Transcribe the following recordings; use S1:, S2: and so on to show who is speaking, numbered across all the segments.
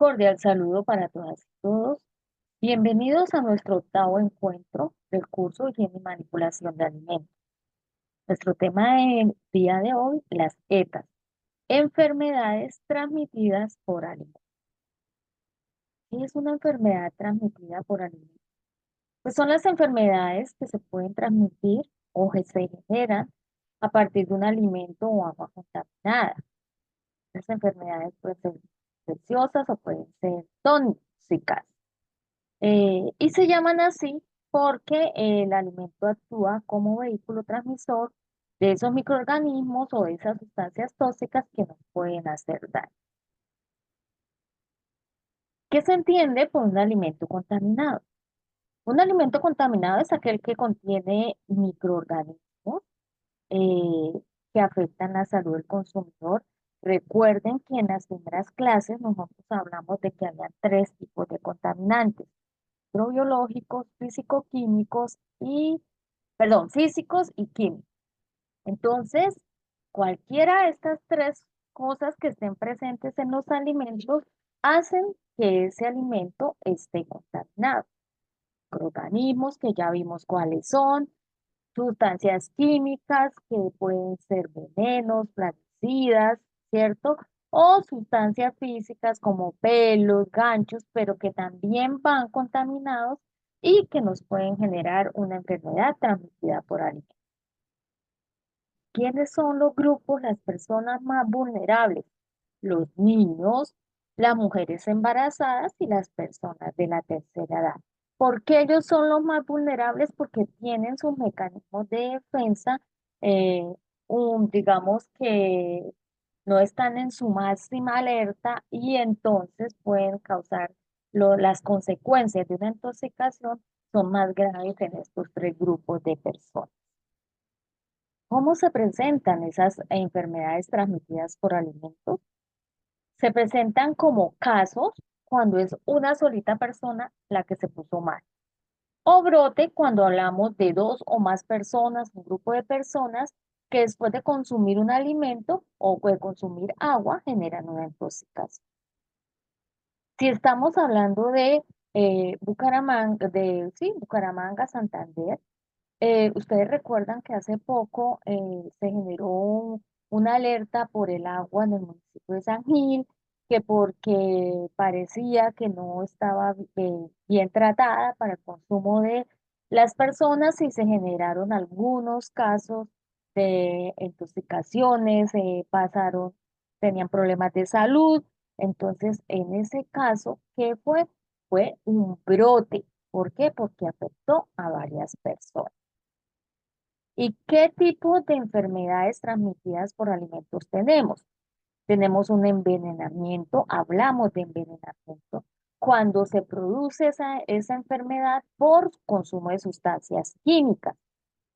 S1: Cordial saludo para todas y todos. Bienvenidos a nuestro octavo encuentro del curso Higiene y Manipulación de Alimentos. Nuestro tema del día de hoy, las ETAs, enfermedades transmitidas por alimentos. ¿Qué es una enfermedad transmitida por alimentos? Pues son las enfermedades que se pueden transmitir o que se generan a partir de un alimento o agua contaminada. Las enfermedades pueden ser infecciosas o pueden ser tóxicas. Y se llaman así porque el alimento actúa como vehículo transmisor de esos microorganismos o de esas sustancias tóxicas que nos pueden hacer daño. ¿Qué se entiende por un alimento contaminado? Un alimento contaminado es aquel que contiene microorganismos eh, que afectan la salud del consumidor. Recuerden que en las primeras clases nosotros hablamos de que había tres tipos de contaminantes: microbiológicos, físico-químicos físicos y químicos. Entonces, cualquiera de estas tres cosas que estén presentes en los alimentos hacen que ese alimento esté contaminado. Microorganismos que ya vimos cuáles son, sustancias químicas que pueden ser venenos, plaguicidas, ¿cierto? O sustancias físicas como pelos, ganchos, pero que también van contaminados y que nos pueden generar una enfermedad transmitida por alimentos. ¿Quiénes son los grupos, las personas más vulnerables? Los niños, las mujeres embarazadas y las personas de la tercera edad. ¿Por qué ellos son los más vulnerables? Porque tienen sus mecanismos de defensa, eh, digamos que no están en su máxima alerta y entonces pueden causar las consecuencias de una intoxicación son más graves en estos tres grupos de personas. ¿Cómo se presentan esas enfermedades transmitidas por alimentos? Se presentan como casos cuando es una solita persona la que se puso mal. O brote cuando hablamos de dos o más personas, un grupo de personas que después de consumir un alimento o de consumir agua generan una intoxicación. Si estamos hablando de Bucaramanga, sí, Bucaramanga, Santander, ustedes recuerdan que hace poco se generó una alerta por el agua en el municipio de San Gil, que porque parecía que no estaba bien tratada para el consumo de las personas y se generaron algunos casos de intoxicaciones, tenían problemas de salud. Entonces, en ese caso, ¿qué fue? Fue un brote. ¿Por qué? Porque afectó a varias personas. ¿Y qué tipo de enfermedades transmitidas por alimentos tenemos? Tenemos un envenenamiento, hablamos de envenenamiento, cuando se produce esa enfermedad por consumo de sustancias químicas.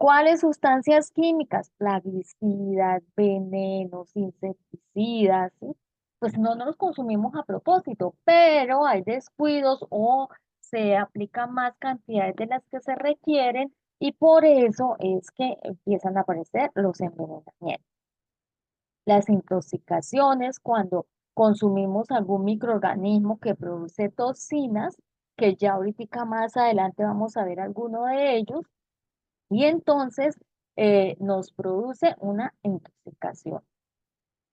S1: ¿Cuáles sustancias químicas? Plaguicidas, venenos, insecticidas, ¿sí? Pues no los consumimos a propósito, pero hay descuidos o se aplican más cantidades de las que se requieren y por eso es que empiezan a aparecer los envenenamientos. Las intoxicaciones, cuando consumimos algún microorganismo que produce toxinas, que ya ahorita más adelante vamos a ver alguno de ellos, y entonces nos produce una intoxicación.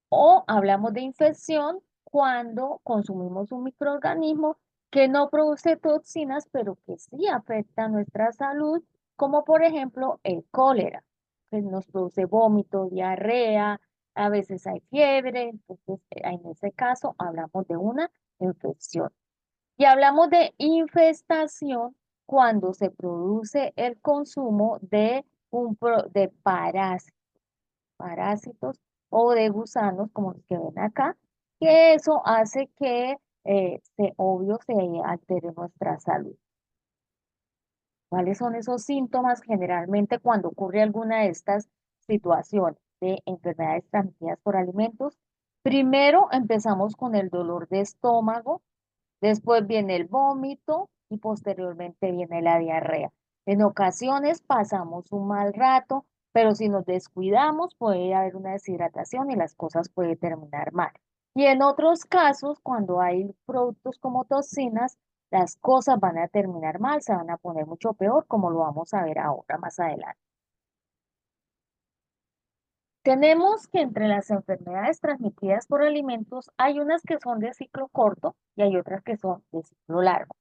S1: O hablamos de infección cuando consumimos un microorganismo que no produce toxinas, pero que sí afecta nuestra salud, como por ejemplo el cólera, que nos produce vómito, diarrea, a veces hay fiebre, entonces en ese caso hablamos de una infección. Y hablamos de infestación cuando se produce el consumo de parásitos o de gusanos, como los que ven acá, que eso hace que obvio se altere nuestra salud. ¿Cuáles son esos síntomas generalmente cuando ocurre alguna de estas situaciones de enfermedades transmitidas por alimentos? Primero empezamos con el dolor de estómago. Después viene el vómito y posteriormente viene la diarrea. En ocasiones pasamos un mal rato, pero si nos descuidamos puede haber una deshidratación y las cosas pueden terminar mal. Y en otros casos, cuando hay productos como toxinas, las cosas van a terminar mal, se van a poner mucho peor, como lo vamos a ver ahora más adelante. Tenemos que entre las enfermedades transmitidas por alimentos hay unas que son de ciclo corto y hay otras que son de ciclo largo.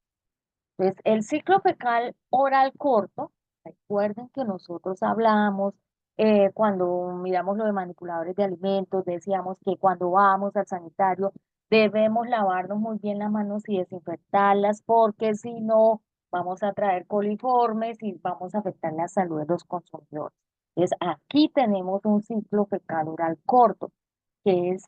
S1: Entonces, el ciclo fecal oral corto, recuerden que nosotros hablamos cuando miramos lo de manipuladores de alimentos, decíamos que cuando vamos al sanitario debemos lavarnos muy bien las manos y desinfectarlas porque si no vamos a traer coliformes y vamos a afectar la salud de los consumidores. Entonces, aquí tenemos un ciclo fecal oral corto, que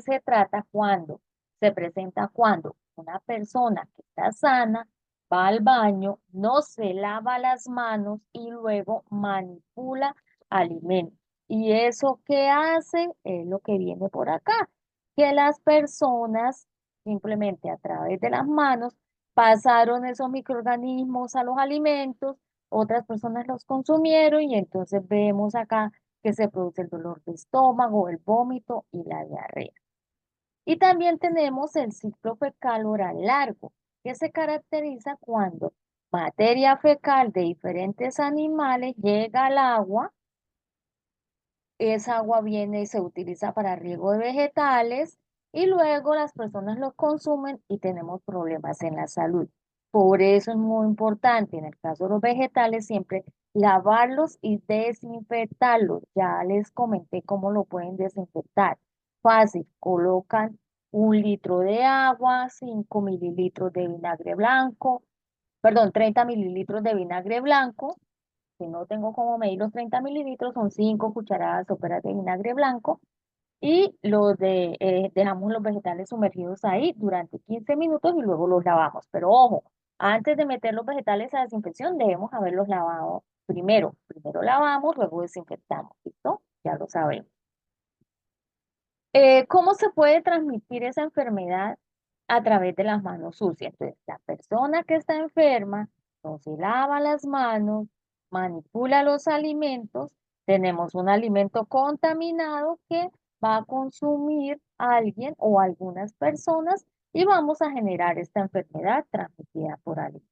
S1: se trata cuando se presenta cuando una persona que está sana va al baño, no se lava las manos y luego manipula alimentos. ¿Y eso qué hace? Es lo que viene por acá, que las personas simplemente a través de las manos pasaron esos microorganismos a los alimentos, otras personas los consumieron y entonces vemos acá que se produce el dolor de estómago, el vómito y la diarrea. Y también tenemos el ciclo fecal oral largo, que se caracteriza cuando materia fecal de diferentes animales llega al agua, esa agua viene y se utiliza para riego de vegetales y luego las personas lo consumen y tenemos problemas en la salud. Por eso es muy importante en el caso de los vegetales siempre lavarlos y desinfectarlos. Ya les comenté cómo lo pueden desinfectar. Fácil, colocan 1 litro de agua, 5 mililitros de vinagre blanco, perdón, 30 mililitros de vinagre blanco. Si no tengo cómo medir los 30 mililitros, son 5 cucharadas soperas de vinagre blanco y dejamos los vegetales sumergidos ahí durante 15 minutos y luego los lavamos. Pero ojo, antes de meter los vegetales a desinfección, debemos haberlos lavado primero. Primero lavamos, luego desinfectamos. ¿Listo? Ya lo sabemos. ¿Cómo se puede transmitir esa enfermedad? A través de las manos sucias. Entonces, la persona que está enferma no se lava las manos, manipula los alimentos, tenemos un alimento contaminado que va a consumir alguien o algunas personas y vamos a generar esta enfermedad transmitida por alguien.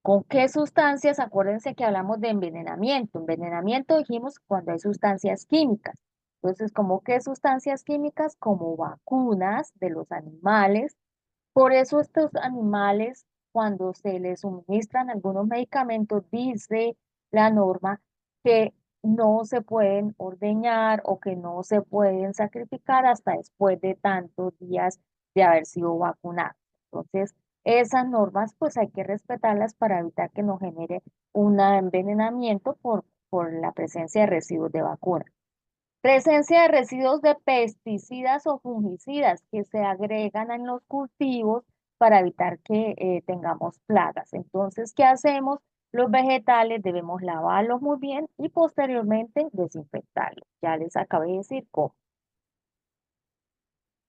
S1: ¿Con qué sustancias? Acuérdense que hablamos de envenenamiento. Envenenamiento dijimos cuando hay sustancias químicas. Entonces, ¿cómo qué sustancias químicas? Como vacunas de los animales. Por eso estos animales, cuando se les suministran algunos medicamentos, dice la norma que no se pueden ordeñar o que no se pueden sacrificar hasta después de tantos días de haber sido vacunados. Entonces, esas normas pues hay que respetarlas para evitar que nos genere un envenenamiento por la presencia de residuos de vacuna. Presencia de residuos de pesticidas o fungicidas que se agregan en los cultivos para evitar que tengamos plagas. Entonces, ¿qué hacemos? Los vegetales debemos lavarlos muy bien y posteriormente desinfectarlos. Ya les acabé de decir cómo.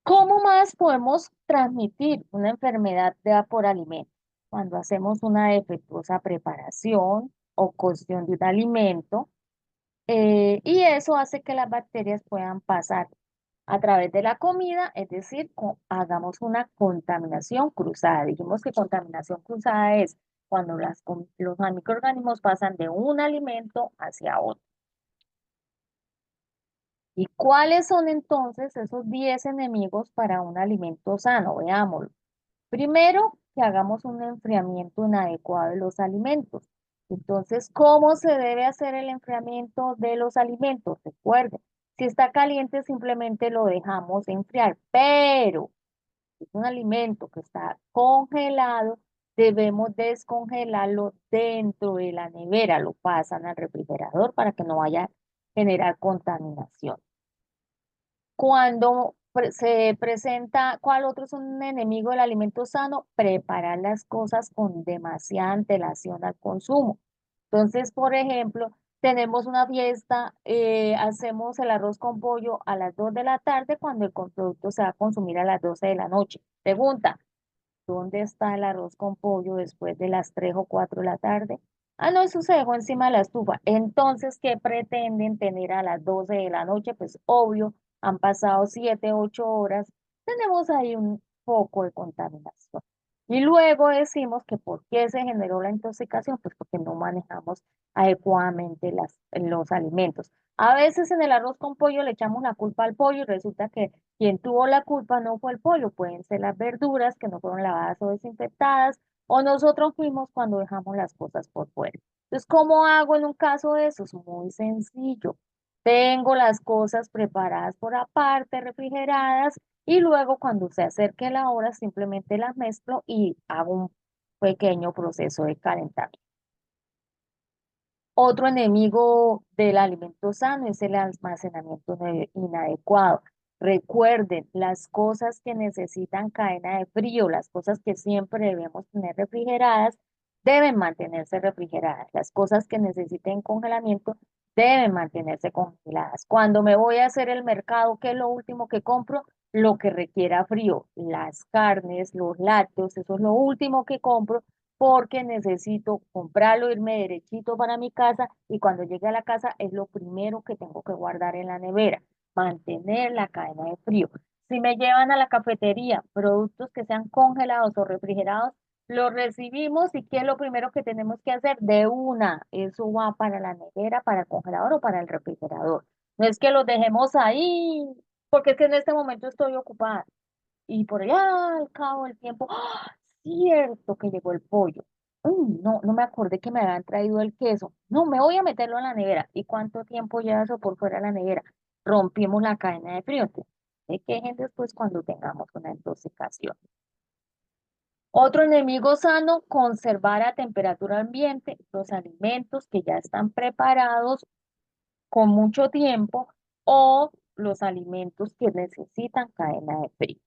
S1: ¿Cómo más podemos transmitir una enfermedad por alimento? Cuando hacemos una defectuosa preparación o cocción de un alimento, y eso hace que las bacterias puedan pasar a través de la comida, es decir, hagamos una contaminación cruzada. Dijimos que contaminación cruzada es cuando los microorganismos pasan de un alimento hacia otro. ¿Y cuáles son entonces esos 10 enemigos para un alimento sano? Veámoslo. Primero, que hagamos un enfriamiento inadecuado de los alimentos. Entonces, ¿cómo se debe hacer el enfriamiento de los alimentos? Recuerden, si está caliente, simplemente lo dejamos enfriar, pero si es un alimento que está congelado, debemos descongelarlo dentro de la nevera, lo pasan al refrigerador para que no vaya a generar contaminación. Cuando se presenta, ¿cuál otro es un enemigo del alimento sano? Preparar las cosas con demasiada antelación al consumo. Entonces, por ejemplo, tenemos una fiesta, hacemos el arroz con pollo a las 2 de la tarde cuando el producto se va a consumir a las 12 de la noche. Pregunta, ¿dónde está el arroz con pollo después de las 3 o 4 de la tarde? Ah, no, eso se dejó encima de la estufa. Entonces, ¿qué pretenden tener a las 12 de la noche? Pues obvio, han pasado 7, 8 horas, tenemos ahí un foco de contaminación. Y luego decimos que ¿por qué se generó la intoxicación? Pues porque no manejamos adecuadamente los alimentos. A veces en el arroz con pollo le echamos la culpa al pollo y resulta que quien tuvo la culpa no fue el pollo, pueden ser las verduras que no fueron lavadas o desinfectadas, o nosotros fuimos cuando dejamos las cosas por fuera. Entonces, ¿cómo hago en un caso de eso? Es muy sencillo. Tengo las cosas preparadas por aparte, refrigeradas, y luego cuando se acerque la hora simplemente las mezclo y hago un pequeño proceso de calentamiento. Otro enemigo del alimento sano es el almacenamiento inadecuado. Recuerden, las cosas que necesitan cadena de frío, las cosas que siempre debemos tener refrigeradas, deben mantenerse refrigeradas. Las cosas que necesiten congelamiento deben mantenerse congeladas. Cuando me voy a hacer el mercado, ¿qué es lo último que compro? Lo que requiera frío. Las carnes, los lácteos, eso es lo último que compro porque necesito comprarlo, irme derechito para mi casa y cuando llegue a la casa es lo primero que tengo que guardar en la nevera, mantener la cadena de frío. Si me llevan a la cafetería productos que sean congelados o refrigerados, los recibimos y ¿qué es lo primero que tenemos que hacer? De una, eso va para la nevera, para el congelador o para el refrigerador. No es que los dejemos ahí, porque es que en este momento estoy ocupada. Y por allá al cabo del tiempo, ¡ah! Cierto que llegó el pollo. No, no me acordé que me habían traído el queso. No, me voy a meterlo en la nevera. ¿Y cuánto tiempo lleva eso por fuera de la nevera? Rompimos la cadena de frío. Entonces, ¿de qué gente después cuando tengamos una intoxicación? Otro enemigo sano, conservar a temperatura ambiente los alimentos que ya están preparados con mucho tiempo o los alimentos que necesitan cadena de frío.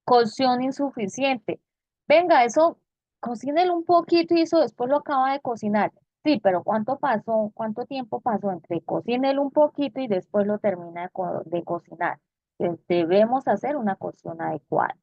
S1: Cocción insuficiente. Venga, eso, cocínelo un poquito y eso después lo acaba de cocinar. Sí, pero ¿cuánto pasó? ¿Cuánto tiempo pasó entre cocínelo un poquito y después lo termina de cocinar? Debemos hacer una cocción adecuada.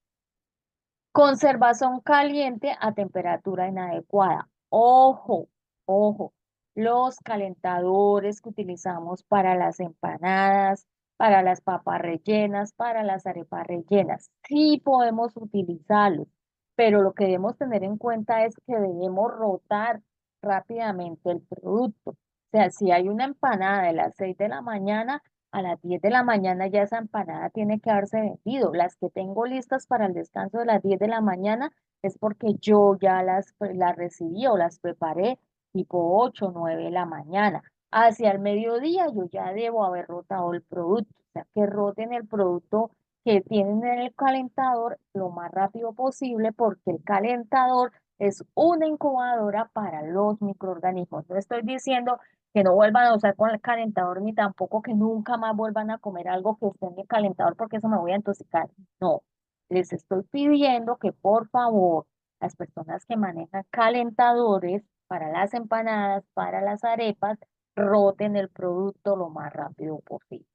S1: Conservación caliente a temperatura inadecuada. Ojo, ojo, los calentadores que utilizamos para las empanadas, para las papas rellenas, para las arepas rellenas, sí podemos utilizarlos, pero lo que debemos tener en cuenta es que debemos rotar rápidamente el producto. O sea, si hay una empanada de las 6 de la mañana, a las 10 de la mañana ya esa empanada tiene que haberse vendido. Las que tengo listas para el descanso de las 10 de la mañana es porque yo ya las recibí o las preparé tipo 8 9 de la mañana. Hacia el mediodía yo ya debo haber rotado el producto. O sea, que roten el producto que tienen en el calentador lo más rápido posible porque el calentador es una incubadora para los microorganismos. No estoy diciendo que no vuelvan a usar con el calentador, ni tampoco que nunca más vuelvan a comer algo que esté en el calentador porque eso me voy a intoxicar. No, les estoy pidiendo que por favor las personas que manejan calentadores para las empanadas, para las arepas, roten el producto lo más rápido posible.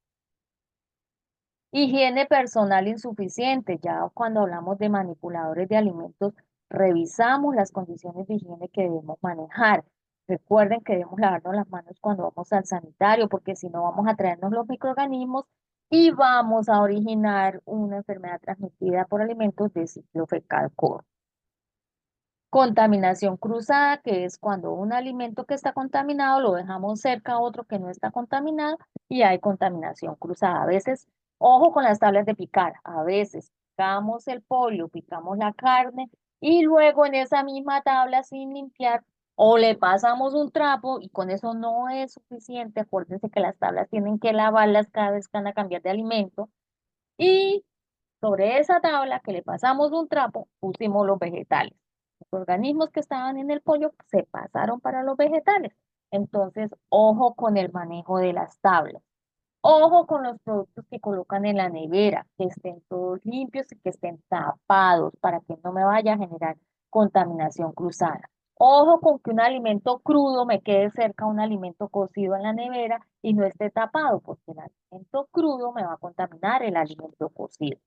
S1: Higiene personal insuficiente. Ya cuando hablamos de manipuladores de alimentos, revisamos las condiciones de higiene que debemos manejar. Recuerden que debemos lavarnos las manos cuando vamos al sanitario, porque si no vamos a traernos los microorganismos y vamos a originar una enfermedad transmitida por alimentos de ciclo fecal corto. Contaminación cruzada, que es cuando un alimento que está contaminado lo dejamos cerca a otro que no está contaminado y hay contaminación cruzada. A veces, ojo con las tablas de picar, a veces picamos el pollo, picamos la carne y luego en esa misma tabla sin limpiar o le pasamos un trapo y con eso no es suficiente. Acuérdense que las tablas tienen que lavarlas cada vez que van a cambiar de alimento y sobre esa tabla que le pasamos un trapo, pusimos los vegetales. Los organismos que estaban en el pollo se pasaron para los vegetales. Entonces, ojo con el manejo de las tablas. Ojo con los productos que colocan en la nevera, que estén todos limpios y que estén tapados para que no me vaya a generar contaminación cruzada. Ojo con que un alimento crudo me quede cerca a un alimento cocido en la nevera y no esté tapado, porque el alimento crudo me va a contaminar el alimento cocido.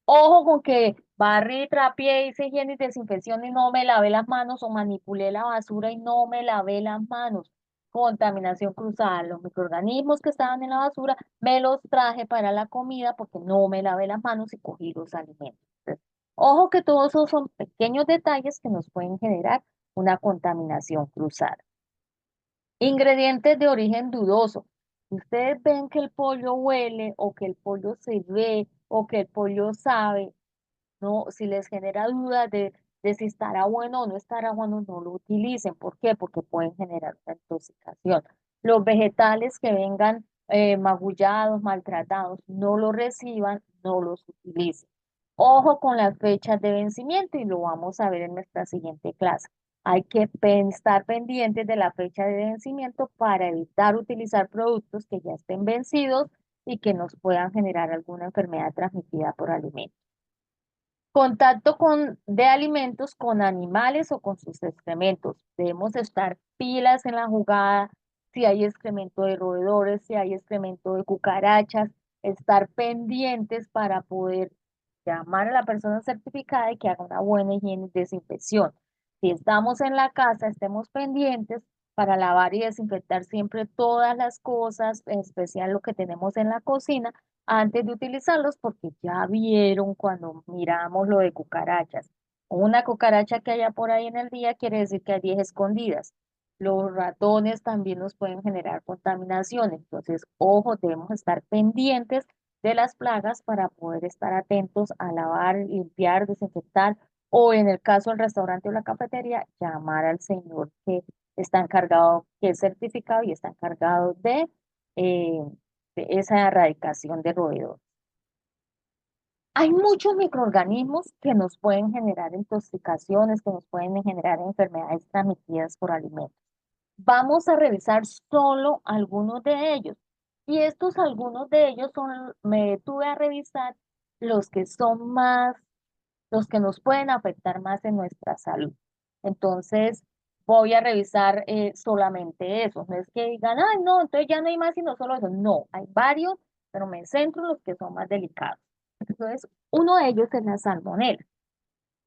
S1: Ojo con que barrí, trapié, hice higiene y desinfección y no me lavé las manos o manipulé la basura y no me lavé las manos. contaminación cruzada. Los microorganismos que estaban en la basura me los traje para la comida porque no me lavé las manos y cogí los alimentos. Entonces, ojo que todos esos son pequeños detalles que nos pueden generar una contaminación cruzada. Ingredientes de origen dudoso. Si ustedes ven que el pollo huele o que el pollo se ve o que el pollo sabe, no, si les genera dudas de si estará bueno o no estará bueno, no lo utilicen. ¿Por qué? Porque pueden generar una intoxicación. Los vegetales que vengan magullados, maltratados, no los reciban, no los utilicen. Ojo con las fechas de vencimiento y lo vamos a ver en nuestra siguiente clase. Hay que estar pendientes de la fecha de vencimiento para evitar utilizar productos que ya estén vencidos y que nos puedan generar alguna enfermedad transmitida por alimentos. Contacto de alimentos con animales o con sus excrementos. Debemos estar pilas en la jugada, si hay excremento de roedores, si hay excremento de cucarachas, estar pendientes para poder llamar a la persona certificada y que haga una buena higiene y desinfección. Si estamos en la casa, estemos pendientes para lavar y desinfectar siempre todas las cosas, en especial lo que tenemos en la cocina antes de utilizarlos porque ya vieron cuando miramos lo de cucarachas. Una cucaracha que haya por ahí en el día quiere decir que hay 10 escondidas. Los ratones también nos pueden generar contaminación, entonces, ojo, debemos estar pendientes de las plagas para poder estar atentos a lavar, limpiar, desinfectar o en el caso del restaurante o la cafetería, llamar al señor que está encargado, que es certificado y está encargado eh, de esa erradicación de roedores. Hay muchos microorganismos que nos pueden generar intoxicaciones, que nos pueden generar enfermedades transmitidas por alimentos. Vamos a revisar solo algunos de ellos. Y estos algunos de ellos son, me detuve a revisar los que son más, los que nos pueden afectar más en nuestra salud. Entonces, voy a revisar solamente esos. No es que digan, ay, no, entonces ya no hay más sino solo eso. No, hay varios, pero me centro en los que son más delicados. Entonces, uno de ellos es la salmonela.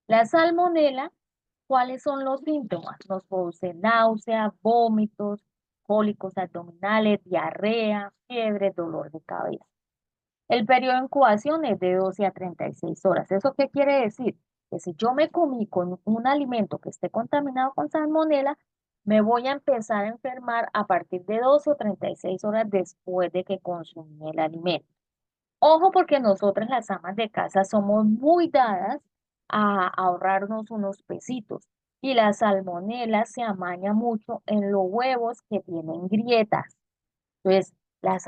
S1: La salmonela, ¿cuáles son los síntomas? Nos produce náusea, vómitos, cólicos abdominales, diarrea, fiebre, dolor de cabeza. El periodo de incubación es de 12 a 36 horas. ¿Eso qué quiere decir? Que si yo me comí con un alimento que esté contaminado con salmonela, me voy a empezar a enfermar a partir de 12 o 36 horas después de que consumí el alimento. Ojo porque nosotras las amas de casa somos muy dadas a ahorrarnos unos pesitos y la salmonela se amaña mucho en los huevos que tienen grietas. Entonces,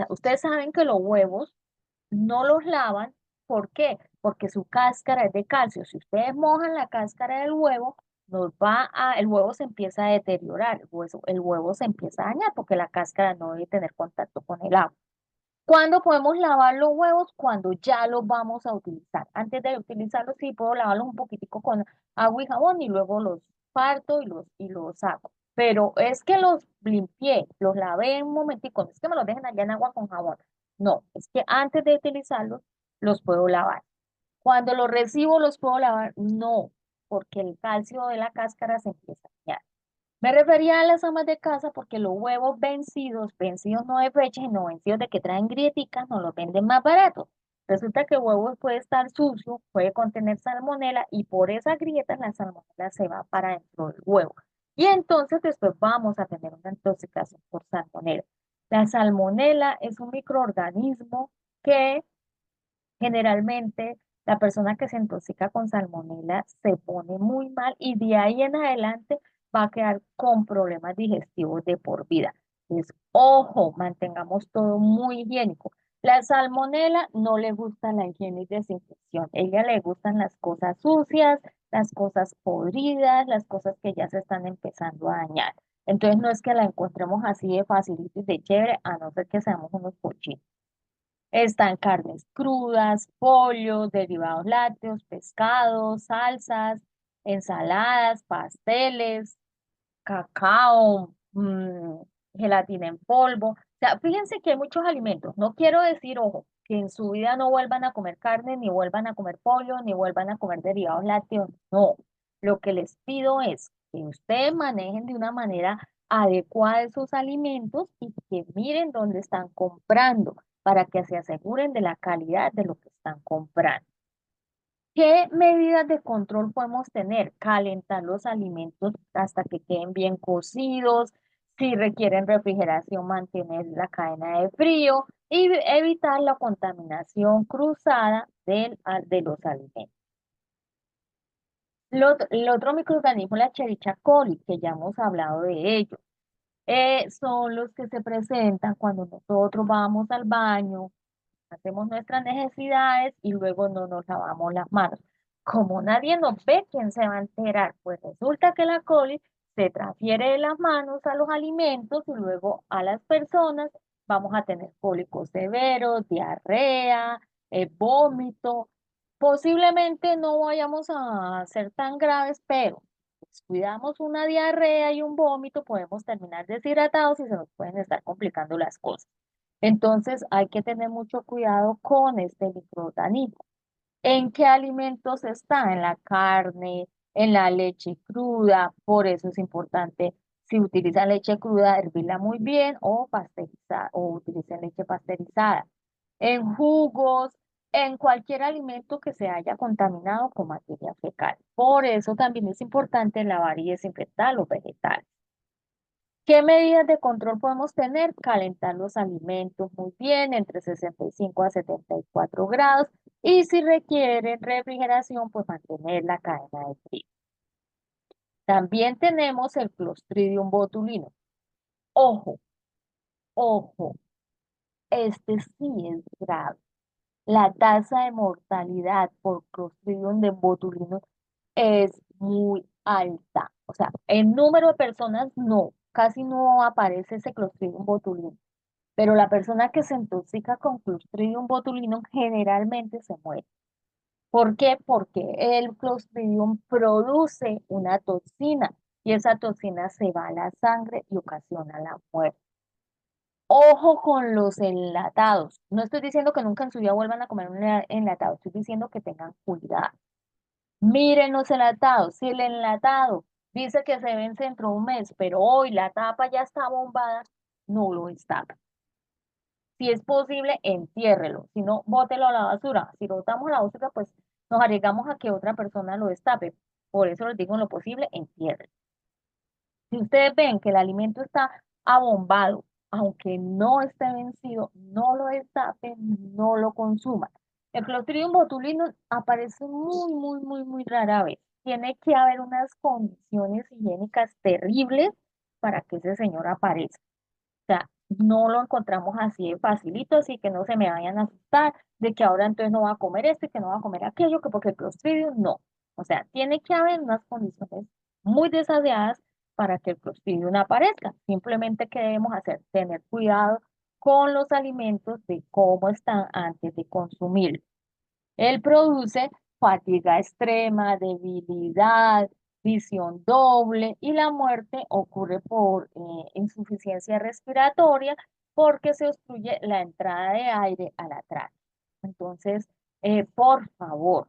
S1: ustedes saben que los huevos no los lavan. ¿Por qué? Porque su cáscara es de calcio. Si ustedes mojan la cáscara del huevo, el huevo se empieza a deteriorar, el huevo se empieza a dañar porque la cáscara no debe tener contacto con el agua. ¿Cuándo podemos lavar los huevos? Cuando ya los vamos a utilizar. Antes de utilizarlos, sí puedo lavarlos un poquitico con agua y jabón y luego los parto y los saco. Pero es que los limpié, los lavé un momentico, no es que me los dejen allá en agua con jabón. No, es que antes de utilizarlos, los puedo lavar. Cuando los recibo, los puedo lavar. No, porque el calcio de la cáscara se empieza a dañar. Me refería a las amas de casa porque los huevos vencidos, vencidos no de fecha, sino vencidos de que traen grieticas, nos los venden más baratos. Resulta que el huevo puede estar sucio, puede contener salmonela y por esas grietas la salmonela se va para dentro del huevo. Y entonces después vamos a tener una intoxicación por salmonela. La salmonela es un microorganismo que generalmente la persona que se intoxica con salmonela se pone muy mal y de ahí en adelante va a quedar con problemas digestivos de por vida. Entonces, ojo, mantengamos todo muy higiénico. La salmonela no le gusta la higiene y desinfección. A ella le gustan las cosas sucias, las cosas podridas, las cosas que ya se están empezando a dañar. Entonces no es que la encontremos así de facilito y de chévere, a no ser que seamos unos cochinos. Están carnes crudas, pollo, derivados lácteos, pescados, salsas, ensaladas, pasteles, cacao, gelatina en polvo. O sea, fíjense que hay muchos alimentos. No quiero decir, ojo, que en su vida no vuelvan a comer carne, ni vuelvan a comer pollo, ni vuelvan a comer derivados lácteos. No, lo que les pido es que ustedes manejen de una manera adecuada esos alimentos y que miren dónde están comprando para que se aseguren de la calidad de lo que están comprando. ¿Qué medidas de control podemos tener? Calentar los alimentos hasta que queden bien cocidos. Si requieren refrigeración, mantener la cadena de frío y evitar la contaminación cruzada de los alimentos. El otro microorganismo, la Escherichia coli, que ya hemos hablado de ello, son los que se presentan cuando nosotros vamos al baño, hacemos nuestras necesidades y luego no nos lavamos las manos. Como nadie nos ve, ¿quién se va a enterar? Pues resulta que la coli se transfiere de las manos a los alimentos y luego a las personas. Vamos a tener cólicos severos, diarrea, vómito. Posiblemente no vayamos a ser tan graves, pero descuidamos una diarrea y un vómito, podemos terminar deshidratados y se nos pueden estar complicando las cosas. Entonces hay que tener mucho cuidado con este microorganismo. ¿En qué alimentos está? En la carne, en la leche cruda. Por eso es importante, si utilizan leche cruda, hervirla muy bien o pasteurizar o utilicen leche pasteurizada. En jugos, en cualquier alimento que se haya contaminado con materia fecal. Por eso también es importante lavar y desinfectar los vegetales. ¿Qué medidas de control podemos tener? Calentar los alimentos muy bien, entre 65 a 74 grados, y si requieren refrigeración, pues mantener la cadena de frío. También tenemos el Clostridium botulino. Ojo, ojo, este sí es grave. La tasa de mortalidad por Clostridium de botulino es muy alta. O sea, en número de personas no, casi no aparece ese Clostridium botulino. Pero la persona que se intoxica con Clostridium botulinum generalmente se muere. ¿Por qué? Porque el Clostridium produce una toxina y esa toxina se va a la sangre y ocasiona la muerte. Ojo con los enlatados. No estoy diciendo que nunca en su vida vuelvan a comer un enlatado, estoy diciendo que tengan cuidado. Miren los enlatados. Si el enlatado dice que se vence dentro de un mes, pero hoy la tapa ya está bombada, no lo está. Si es posible, entiérrelo. Si no, bótelo a la basura. Si lo botamos a la basura, pues nos arriesgamos a que otra persona lo destape. Por eso les digo en lo posible, entiérrelo. Si ustedes ven que el alimento está abombado, aunque no esté vencido, no lo destapen, no lo consuman. El Clostridium botulinum aparece muy rara vez. Tiene que haber unas condiciones higiénicas terribles para que ese señor aparezca. O sea, no lo encontramos así de facilito, así que no se me vayan a asustar de que ahora entonces no va a comer esto y que no va a comer aquello, que porque el Clostridium no. O sea, tiene que haber unas condiciones muy desadeadas para que el Clostridium aparezca. Simplemente que debemos hacer, tener cuidado con los alimentos de cómo están antes de consumir. Él produce fatiga extrema, debilidad, visión doble y la muerte ocurre por insuficiencia respiratoria porque se obstruye la entrada de aire a la tráquea. Entonces, por favor,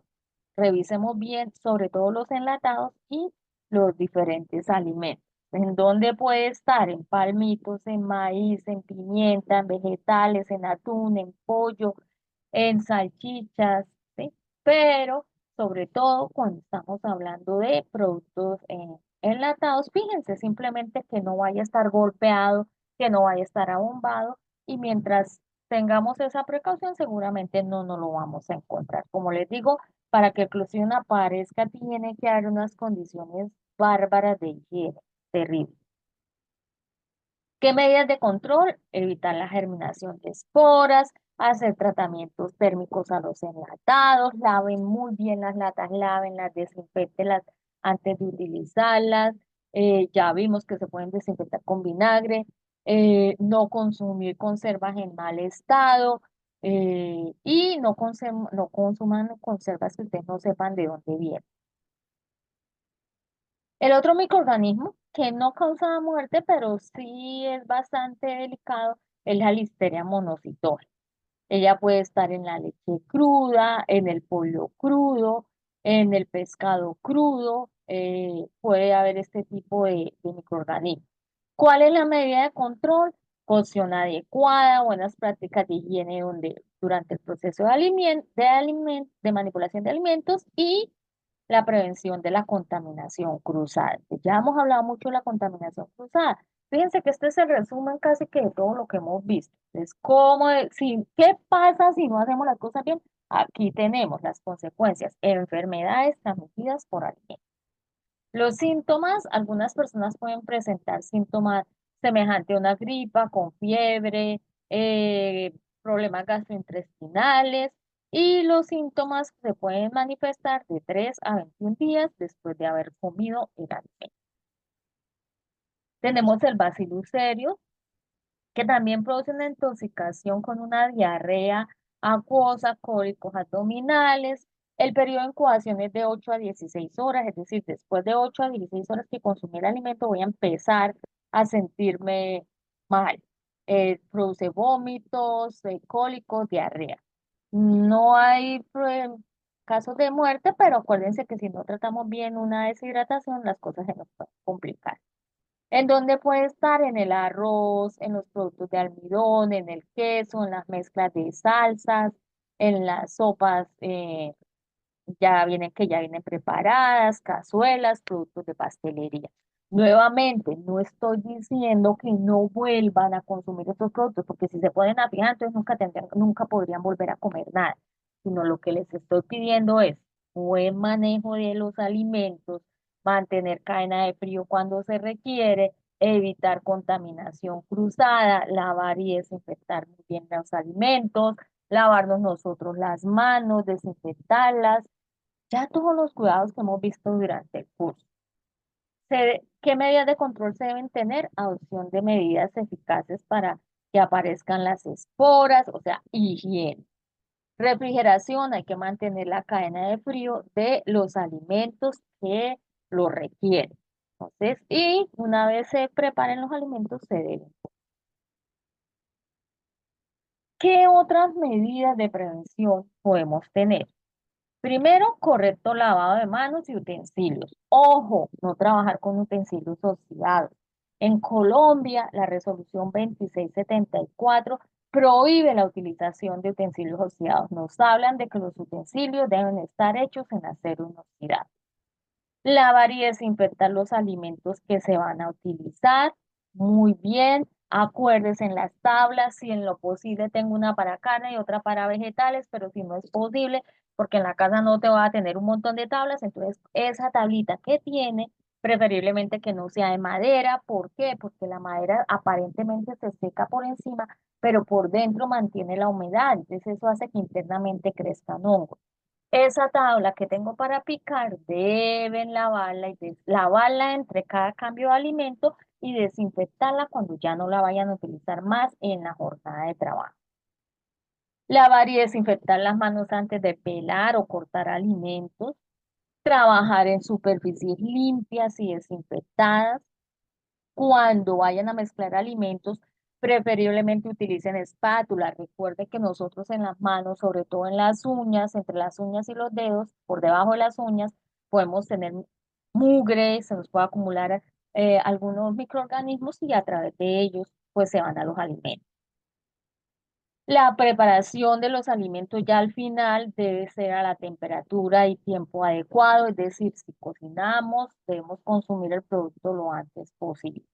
S1: revisemos bien sobre todo los enlatados y los diferentes alimentos. ¿En dónde puede estar? En palmitos, en maíz, en pimienta, en vegetales, en atún, en pollo, en salchichas, ¿sí? Pero sobre todo cuando estamos hablando de productos enlatados, fíjense simplemente que no vaya a estar golpeado, que no vaya a estar abombado y mientras tengamos esa precaución seguramente no nos lo vamos a encontrar. Como les digo, para que el Clostridium aparezca tiene que haber unas condiciones bárbaras de higiene, terribles. ¿Qué medidas de control? Evitar la germinación de esporas, hacer tratamientos térmicos a los enlatados, laven muy bien las latas, lávenlas, desinfectenlas antes de utilizarlas. Ya vimos que se pueden desinfectar con vinagre, no consumir conservas en mal estado y no consuman conservas que ustedes no sepan de dónde vienen. El otro microorganismo que no causa muerte, pero sí es bastante delicado, es la Listeria monocytogenes. Ella puede estar en la leche cruda, en el pollo crudo, en el pescado crudo, puede haber este tipo de microorganismos. ¿Cuál es la medida de control? Cocción adecuada, buenas prácticas de higiene durante el proceso de manipulación de alimentos y la prevención de la contaminación cruzada. Ya hemos hablado mucho de la contaminación cruzada. Fíjense que este es el resumen casi que de todo lo que hemos visto. Es como, ¿qué pasa si no hacemos las cosas bien? Aquí tenemos las consecuencias, enfermedades transmitidas por alimentos. Los síntomas, algunas personas pueden presentar síntomas semejantes a una gripa, con fiebre, problemas gastrointestinales, y los síntomas se pueden manifestar de 3 a 21 días después de haber comido el alimento. Tenemos el Bacillus cereus, que también produce una intoxicación con una diarrea acuosa, cólicos abdominales. El periodo de incubación es de 8 a 16 horas, es decir, después de 8 a 16 horas que consumí el alimento voy a empezar a sentirme mal. Produce vómitos, cólicos, diarrea. No hay casos de muerte, pero acuérdense que si no tratamos bien una deshidratación, las cosas se nos pueden complicar. ¿En dónde puede estar? En el arroz, en los productos de almidón, en el queso, en las mezclas de salsas, en las sopas que ya vienen preparadas, cazuelas, productos de pastelería. Nuevamente, no estoy diciendo que no vuelvan a consumir estos productos, porque si se ponen a fijar, entonces nunca podrían volver a comer nada, sino lo que les estoy pidiendo es buen manejo de los alimentos, mantener cadena de frío cuando se requiere, evitar contaminación cruzada, lavar y desinfectar muy bien los alimentos, lavarnos nosotros las manos, desinfectarlas, ya todos los cuidados que hemos visto durante el curso. ¿Qué medidas de control se deben tener? Adopción de medidas eficaces para que aparezcan las esporas, o sea, higiene. Refrigeración, hay que mantener la cadena de frío de los alimentos que lo requieren. Entonces, y una vez se preparen los alimentos, se deben. ¿Qué otras medidas de prevención podemos tener? Primero, correcto lavado de manos y utensilios. Ojo, no trabajar con utensilios oxidados. En Colombia, la resolución 2674 prohíbe la utilización de utensilios oxidados. Nos hablan de que los utensilios deben estar hechos en acero inoxidable. Lavar y desinfectar los alimentos que se van a utilizar. Muy bien. Acuérdense en las tablas, si en lo posible tengo una para carne y otra para vegetales, pero si no es posible, porque en la casa no te va a tener un montón de tablas, entonces esa tablita que tiene, preferiblemente que no sea de madera. ¿Por qué? Porque la madera aparentemente se seca por encima, pero por dentro mantiene la humedad, entonces eso hace que internamente crezcan hongos. Esa tabla que tengo para picar, deben lavarla y lavarla entre cada cambio de alimento y desinfectarla cuando ya no la vayan a utilizar más en la jornada de trabajo. Lavar y desinfectar las manos antes de pelar o cortar alimentos. Trabajar en superficies limpias y desinfectadas. Cuando vayan a mezclar alimentos, preferiblemente utilicen espátula. Recuerden que nosotros en las manos, sobre todo en las uñas, entre las uñas y los dedos, por debajo de las uñas, podemos tener mugre, se nos puede acumular algunos microorganismos y a través de ellos pues se van a los alimentos. La preparación de los alimentos ya al final debe ser a la temperatura y tiempo adecuado, es decir, si cocinamos, debemos consumir el producto lo antes posible.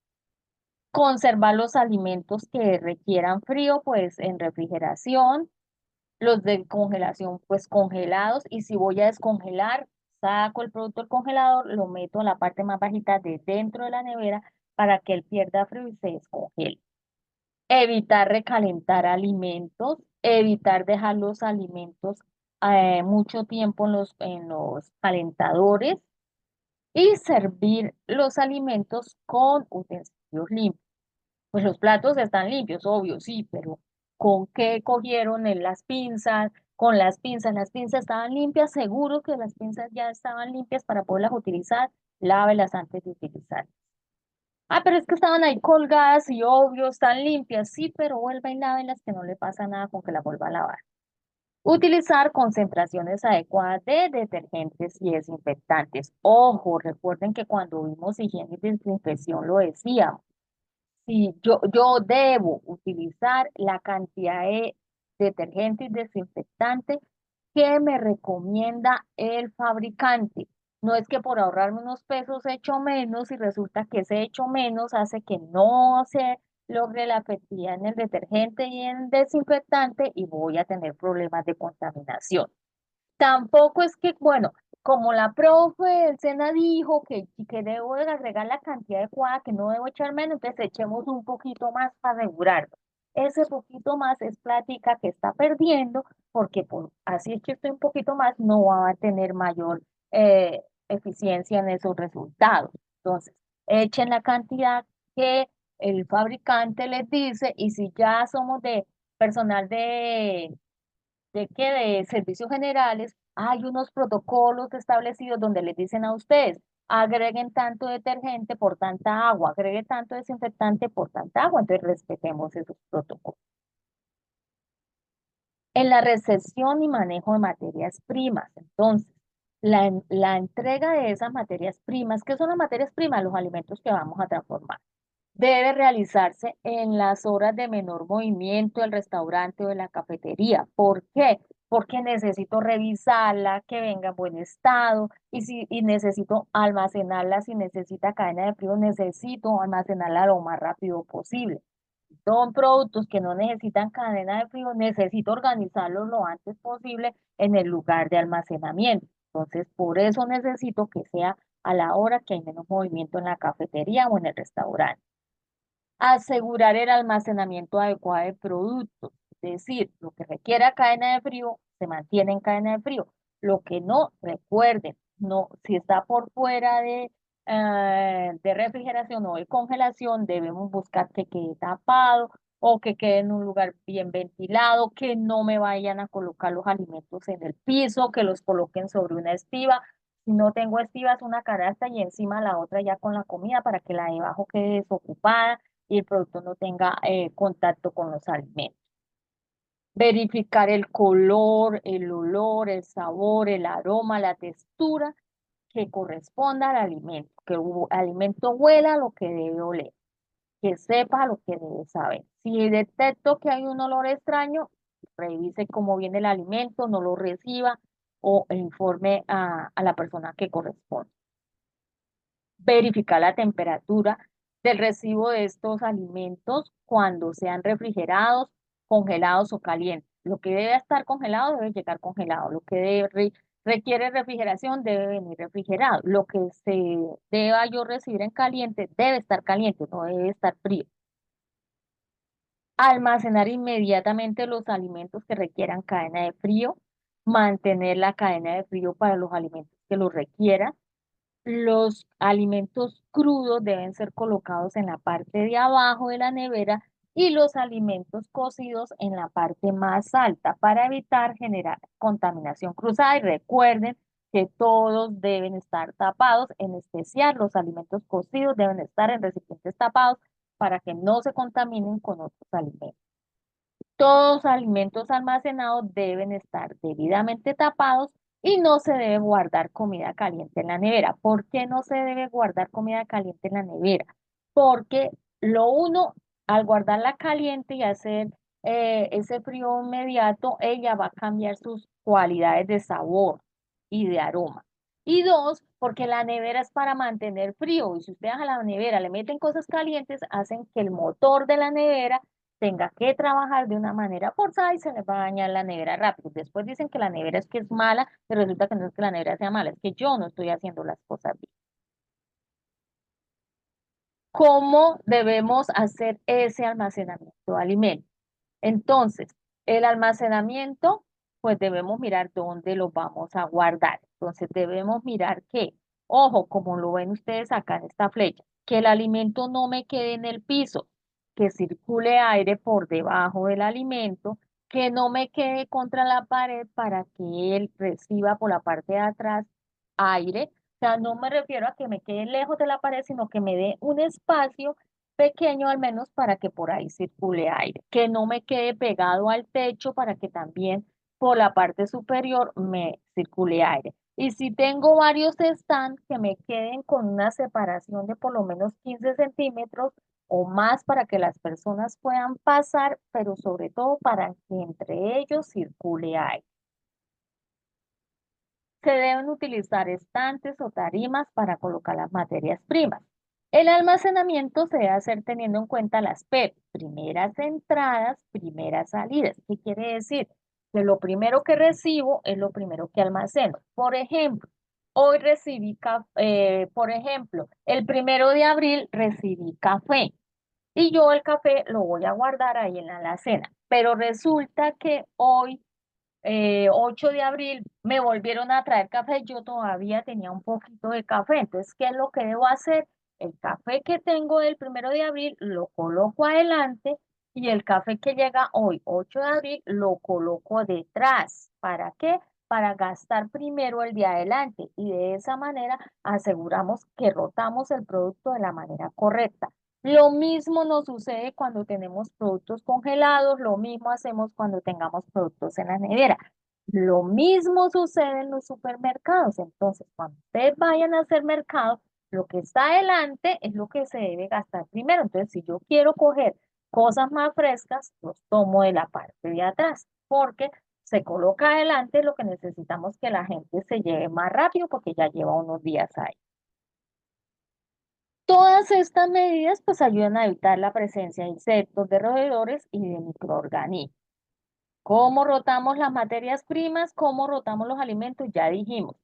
S1: Conservar los alimentos que requieran frío, pues en refrigeración, los de congelación, pues congelados, y si voy a descongelar, saco el producto del congelador, lo meto en la parte más bajita de dentro de la nevera para que él pierda frío y se descongele. Evitar recalentar alimentos, evitar dejar los alimentos mucho tiempo en los calentadores y servir los alimentos con utensilios limpios. Pues los platos están limpios, obvio, sí, pero ¿con qué cogieron en las pinzas? Con las pinzas estaban limpias, seguro que las pinzas ya estaban limpias para poderlas utilizar, lávelas antes de utilizar. Ah, pero es que estaban ahí colgadas y obvio, están limpias, sí, pero vuelva y lávelas que no le pasa nada con que la vuelva a lavar. Utilizar concentraciones adecuadas de detergentes y desinfectantes. Ojo, recuerden que cuando vimos higiene y desinfección lo decíamos. si yo debo utilizar la cantidad de detergente y desinfectante que me recomienda el fabricante. No es que por ahorrarme unos pesos he hecho menos y resulta que ese hecho menos hace que no se logre la efectividad en el detergente y en el desinfectante y voy a tener problemas de contaminación. Tampoco es que, bueno, como la profe del SENA dijo que debo de agregar la cantidad adecuada, que no debo echar menos, entonces echemos un poquito más para asegurarlo. Ese poquito más es plática que está perdiendo, porque así es que estoy un poquito más, no va a tener mayor eficiencia en esos resultados. Entonces, echen la cantidad que el fabricante les dice, y si ya somos de personal de servicios generales, hay unos protocolos establecidos donde les dicen a ustedes, agreguen tanto detergente por tanta agua, agreguen tanto desinfectante por tanta agua, entonces respetemos esos protocolos. En la recepción y manejo de materias primas, entonces, la entrega de esas materias primas, ¿qué son las materias primas? Los alimentos que vamos a transformar. Debe realizarse en las horas de menor movimiento del restaurante o de la cafetería. ¿Por qué? Porque necesito revisarla, que venga en buen estado y necesito almacenarla. Si necesita cadena de frío, necesito almacenarla lo más rápido posible. Son productos que no necesitan cadena de frío, necesito organizarlos lo antes posible en el lugar de almacenamiento. Entonces, por eso necesito que sea a la hora que hay menos movimiento en la cafetería o en el restaurante. Asegurar el almacenamiento adecuado de productos, es decir, lo que requiera cadena de frío se mantiene en cadena de frío. Lo que no, recuerden, no, si está por fuera de refrigeración o de congelación, debemos buscar que quede tapado o que quede en un lugar bien ventilado, que no me vayan a colocar los alimentos en el piso, que los coloquen sobre una estiva. Si no tengo estivas, una canasta y encima la otra ya con la comida para que la de abajo quede desocupada y el producto no tenga contacto con los alimentos. Verificar el color, el olor, el sabor, el aroma, la textura que corresponda al alimento, que el alimento huela lo que debe oler, que sepa lo que debe saber. Si detecto que hay un olor extraño, revise cómo viene el alimento, no lo reciba o informe a la persona que corresponde. Verificar la temperatura del recibo de estos alimentos cuando sean refrigerados, congelados o calientes. Lo que debe estar congelado debe llegar congelado. Lo que requiere refrigeración debe venir refrigerado. Lo que se deba yo recibir en caliente debe estar caliente, no debe estar frío. Almacenar inmediatamente los alimentos que requieran cadena de frío. Mantener la cadena de frío para los alimentos que lo requieran. Los alimentos crudos deben ser colocados en la parte de abajo de la nevera y los alimentos cocidos en la parte más alta para evitar generar contaminación cruzada. Y recuerden que todos deben estar tapados, en especial los alimentos cocidos deben estar en recipientes tapados para que no se contaminen con otros alimentos. Todos los alimentos almacenados deben estar debidamente tapados y no se debe guardar comida caliente en la nevera. ¿Por qué no se debe guardar comida caliente en la nevera? Porque lo uno, al guardarla caliente y hacer ese frío inmediato, ella va a cambiar sus cualidades de sabor y de aroma. Y dos, porque la nevera es para mantener frío y si ustedes a la nevera le meten cosas calientes, hacen que el motor de la nevera tenga que trabajar de una manera forzada y se les va a dañar la nevera rápido. Después dicen que la nevera es que es mala, pero resulta que no es que la nevera sea mala, es que yo no estoy haciendo las cosas bien. ¿Cómo debemos hacer ese almacenamiento de alimentos? Entonces, el almacenamiento, pues debemos mirar dónde lo vamos a guardar. Entonces, debemos mirar que, ojo, como lo ven ustedes acá en esta flecha, que el alimento no me quede en el piso, que circule aire por debajo del alimento, que no me quede contra la pared para que él reciba por la parte de atrás aire. O sea, no me refiero a que me quede lejos de la pared, sino que me dé un espacio pequeño al menos para que por ahí circule aire, que no me quede pegado al techo para que también por la parte superior me circule aire. Y si tengo varios stands que me queden con una separación de por lo menos 15 centímetros o más para que las personas puedan pasar, pero sobre todo para que entre ellos circule aire. Se deben utilizar estantes o tarimas para colocar las materias primas. El almacenamiento se debe hacer teniendo en cuenta las P, primeras entradas, primeras salidas. ¿Qué quiere decir? Que lo primero que recibo es lo primero que almaceno. Por ejemplo, hoy recibí por ejemplo, el 1 de abril recibí café y yo el café lo voy a guardar ahí en la alacena. Pero resulta que hoy 8 de abril me volvieron a traer café, yo todavía tenía un poquito de café, entonces, ¿qué es lo que debo hacer? El café que tengo del 1 de abril lo coloco adelante y el café que llega hoy, 8 de abril, lo coloco detrás. ¿Para qué? Para gastar primero el de adelante y de esa manera aseguramos que rotamos el producto de la manera correcta. Lo mismo nos sucede cuando tenemos productos congelados, lo mismo hacemos cuando tengamos productos en la nevera. Lo mismo sucede en los supermercados. Entonces, cuando ustedes vayan a hacer mercado, lo que está adelante es lo que se debe gastar primero. Entonces, si yo quiero coger cosas más frescas, los tomo de la parte de atrás, porque se coloca adelante lo que necesitamos que la gente se lleve más rápido porque ya lleva unos días ahí. Todas estas medidas pues ayudan a evitar la presencia de insectos, de roedores y de microorganismos. ¿Cómo rotamos las materias primas? ¿Cómo rotamos los alimentos? Ya dijimos,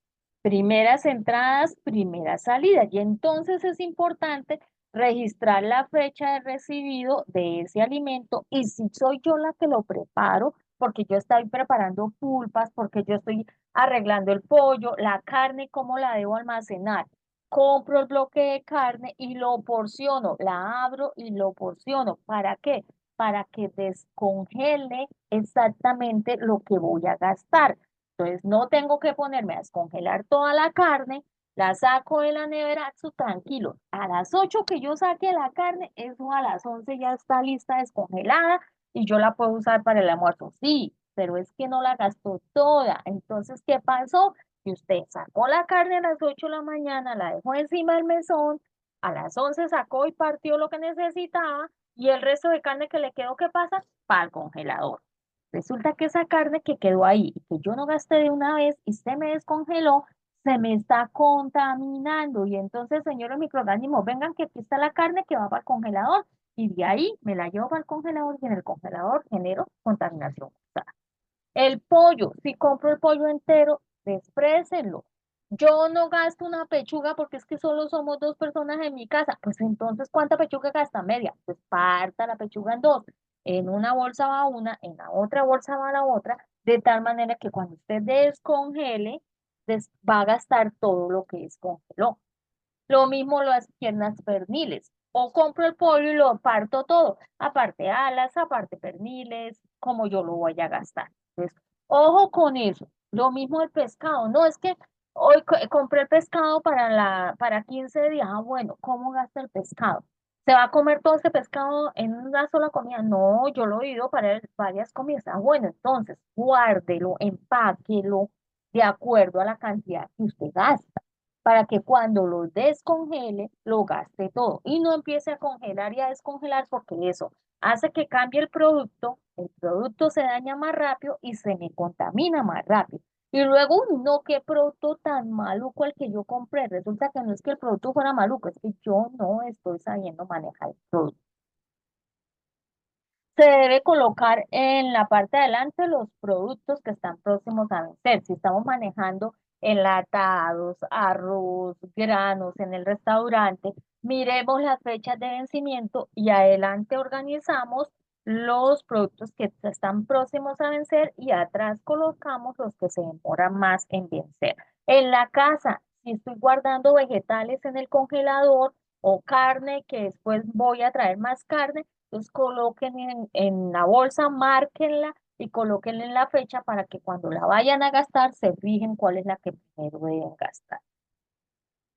S1: primeras entradas, primeras salidas. Y entonces es importante registrar la fecha de recibido de ese alimento y si soy yo la que lo preparo, porque yo estoy preparando pulpas, porque yo estoy arreglando el pollo, la carne, ¿cómo la debo almacenar? Compro el bloque de carne y lo porciono, la abro y lo porciono. ¿Para qué? Para que descongele exactamente lo que voy a gastar. Entonces, no tengo que ponerme a descongelar toda la carne, la saco de la nevera, su tranquilo. A las 8 que yo saque la carne, eso a las 11 ya está lista descongelada y yo la puedo usar para el almuerzo. Sí, pero es que no la gastó toda. Entonces, ¿qué pasó? Que usted sacó la carne a las 8 de la mañana, la dejó encima del mesón, a las 11 sacó y partió lo que necesitaba y el resto de carne que le quedó, ¿qué pasa? Para el congelador. Resulta que esa carne que quedó ahí y que yo no gasté de una vez y se me descongeló, se me está contaminando. Y entonces, señores microorganismos, vengan que aquí está la carne que va para el congelador y de ahí me la llevo para el congelador y en el congelador genero contaminación. El pollo, si compro el pollo entero, desprécenlo. Yo no gasto una pechuga porque es que solo somos dos personas en mi casa. Pues entonces, ¿cuánta pechuga gasta? Media. Pues parta la pechuga en dos. En una bolsa va una, en la otra bolsa va la otra, de tal manera que cuando usted descongele, va a gastar todo lo que descongeló. Lo mismo las piernas perniles. O compro el pollo y lo parto todo. Aparte alas, aparte perniles, como yo lo voy a gastar. Entonces, ojo con eso. Lo mismo el pescado. No es que hoy compré el pescado para 15 días. Ah, bueno, ¿cómo gasta el pescado? ¿Se va a comer todo ese pescado en una sola comida? No, yo lo he ido para varias comidas. Ah, bueno, entonces guárdelo, empáquelo de acuerdo a la cantidad que usted gasta para que cuando lo descongele, lo gaste todo y no empiece a congelar y a descongelar porque eso hace que cambie el producto se daña más rápido y se me contamina más rápido. Y luego, uy, no, qué producto tan maluco el que yo compré. Resulta que no es que el producto fuera maluco, es que yo no estoy sabiendo manejar el producto. Se debe colocar en la parte de adelante los productos que están próximos a vencer. Si estamos manejando enlatados, arroz, granos en el restaurante, miremos las fechas de vencimiento y adelante organizamos los productos que están próximos a vencer y atrás colocamos los que se demoran más en vencer. En la casa, si estoy guardando vegetales en el congelador o carne que después voy a traer más carne, entonces coloquen en la bolsa, márquenla y colóquenla en la fecha para que cuando la vayan a gastar se fijen cuál es la que primero deben gastar.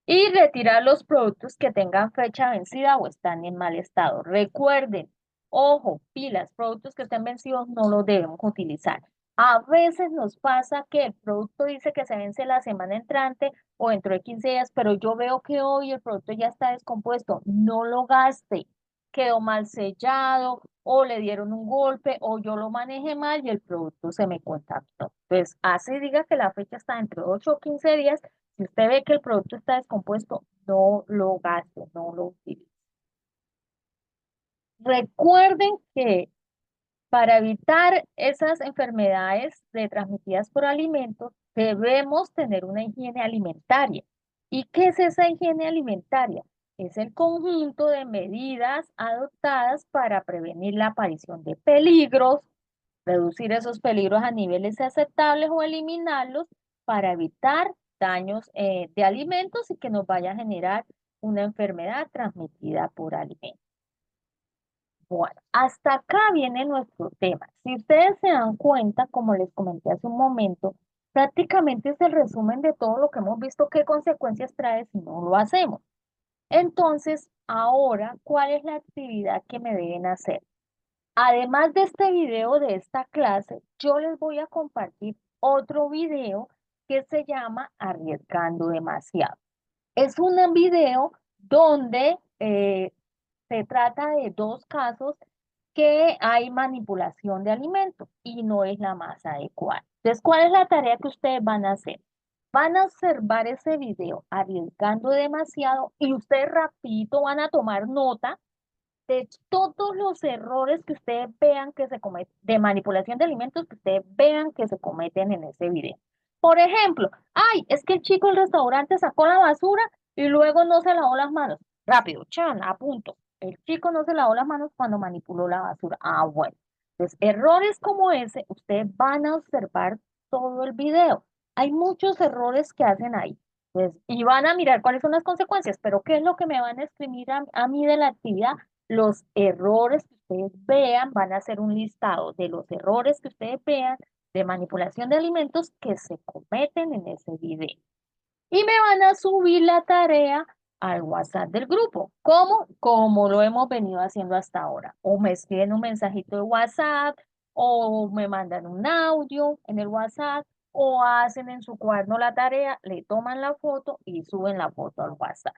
S1: Y retirar los productos que tengan fecha vencida o están en mal estado. Recuerden, ojo, pilas, productos que estén vencidos no los debemos utilizar. A veces nos pasa que el producto dice que se vence la semana entrante o dentro de 15 días, pero yo veo que hoy el producto ya está descompuesto. No lo gaste. quedó mal sellado, o le dieron un golpe, o yo lo manejé mal y el producto se me contaminó. Entonces, así diga que la fecha está entre 8 o 15 días, si usted ve que el producto está descompuesto, no lo gaste, no lo utilice. Recuerden que para evitar esas enfermedades transmitidas por alimentos, debemos tener una higiene alimentaria. ¿Y qué es esa higiene alimentaria? Es el conjunto de medidas adoptadas para prevenir la aparición de peligros, reducir esos peligros a niveles aceptables o eliminarlos para evitar daños de alimentos y que nos vaya a generar una enfermedad transmitida por alimentos. Bueno, hasta acá viene nuestro tema. Si ustedes se dan cuenta, como les comenté hace un momento, prácticamente es el resumen de todo lo que hemos visto, qué consecuencias trae si no lo hacemos. Entonces, ahora, ¿cuál es la actividad que me deben hacer? Además de este video de esta clase, yo les voy a compartir otro video que se llama Arriesgando demasiado. Es un video donde se trata de dos casos que hay manipulación de alimentos y no es la más adecuada. Entonces, ¿cuál es la tarea que ustedes van a hacer? Van a observar ese video arriesgando demasiado y ustedes rapidito van a tomar nota de todos los errores que ustedes vean que se cometen, de manipulación de alimentos que ustedes vean que se cometen en ese video. Por ejemplo, ay, es que el chico del restaurante sacó la basura y luego no se lavó las manos. Rápido, chan, a punto. El chico no se lavó las manos cuando manipuló la basura. Ah, bueno. Entonces, errores como ese, ustedes van a observar todo el video. Hay muchos errores que hacen ahí. Pues, y van a mirar cuáles son las consecuencias, pero ¿qué es lo que me van a escribir a mí de la actividad? Los errores que ustedes vean, van a hacer un listado de los errores que ustedes vean de manipulación de alimentos que se cometen en ese video. Y me van a subir la tarea al WhatsApp del grupo. ¿Cómo? Como lo hemos venido haciendo hasta ahora. O me escriben un mensajito de WhatsApp, o me mandan un audio en el WhatsApp, o hacen en su cuaderno la tarea, le toman la foto y suben la foto al WhatsApp.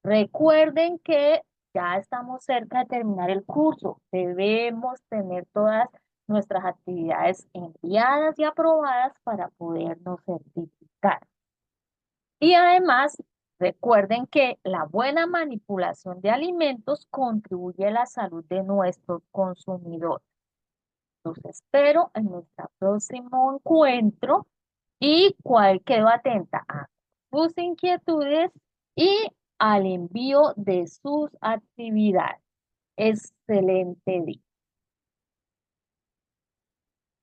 S1: Recuerden que ya estamos cerca de terminar el curso. Debemos tener todas nuestras actividades enviadas y aprobadas para podernos certificar. Y además, recuerden que la buena manipulación de alimentos contribuye a la salud de nuestros consumidores. Los espero en nuestro próximo encuentro y quedo atenta a sus inquietudes y al envío de sus actividades. Excelente día.